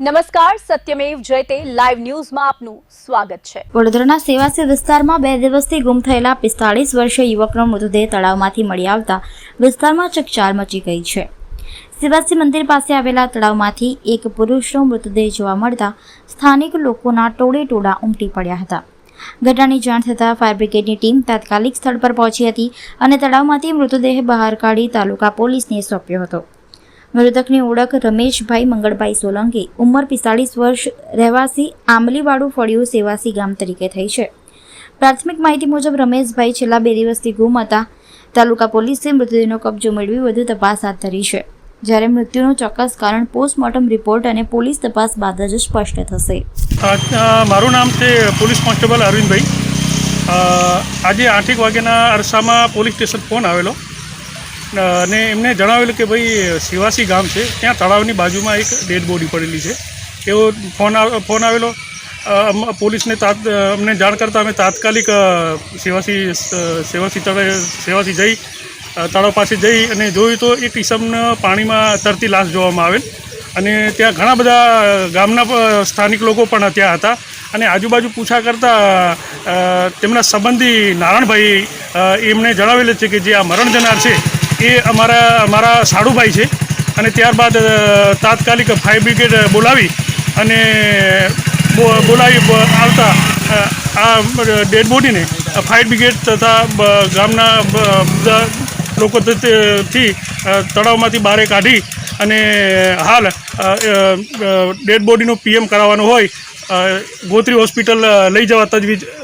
નમસ્કાર, સત્યમેવ જયતે લાઈવ ન્યૂઝમાં આપનું સ્વાગત છે। વડોદરાના સેવાસી વિસ્તારમાં 2 દિવસથી ગુમ થયેલા 45 વર્ષીય યુવકનો મૃતદેહ તળાવમાંથી મળી આવતા વિસ્તારમાં ચકચાર મચી ગઈ છે। સેવાસી મંદિર પાસે આવેલા તળાવમાંથી એક પુરુષનો મૃતદેહ જોવા મળતા સ્થાનિક લોકોના ટોળેટોળા ઉમટી પડ્યા હતા। ઘટનાની જાણ થતાં ફાયર બ્રિગેડની ટીમ તાત્કાલિક સ્થળ પર પહોંચી હતી અને તળાવમાંથી મૃતદેહ બહાર કાઢી તાલુકા પોલીસને સોંપ્યો હતો। મૃતકની ઓળખ રમેશભાઈ મંગળભાઈ સોલંકી, ઉંમર 45 વર્ષ, રહેવાસી આંબલીવાડું ફળિયું, સેવાસી ગામ તરીકે થઈ છે। પ્રાથમિક માહિતી મુજબ રમેશભાઈ છેલ્લા 2 દિવસથી ગુમ હતા। તાલુકા પોલીસે મૃતદેહનો કબજો મેળવી વધુ તપાસ હાથ ધરી છે, જ્યારે મૃત્યુનું ચોક્કસ કારણ પોસ્ટમોર્ટમ રિપોર્ટ અને પોલીસ તપાસ બાદ જ સ્પષ્ટ થશે। મારું નામ છે પોલીસ કોન્સ્ટેબલ અરવિંદભાઈ। આજે 8 વાગ્યાના અરસામાં પોલીસ સ્ટેશન ફોન આવેલો અને એમને જણાવેલું કે ભાઈ સેવાસી ગામ છે, ત્યાં તળાવની બાજુમાં એક ડેડ બોડી પડેલી છે। એવો ફોન આવેલો। પોલીસને અમને જાણ કરતાં અમે તાત્કાલિક સેવાસી જઈ તળાવ પાસે જઈ અને જોયું તો એક ઈસમને પાણીમાં તરતી લાશ જોવામાં આવેલ અને ત્યાં ઘણા બધા ગામના સ્થાનિક લોકો પણ ત્યાં હતા અને આજુબાજુ પૂછા કરતાં તેમના સંબંધી નારાયણભાઈ એમને જણાવેલું છે કે જે આ મરણ જનાર છે એ અમારા સાડુભાઈ છે। અને ત્યારબાદ તાત્કાલિક ફાયર બ્રિગેડ બોલાવી અને આવતા આ ડેડ બોડીને ફાયર બ્રિગેડ તથા ગામના બધા લોકોથી તળાવમાંથી બહાર કાઢી અને હાલ ડેડ બોડીનું પીએમ કરાવવાનું હોય ગોત્રી હોસ્પિટલ લઈ જવા તજવીજ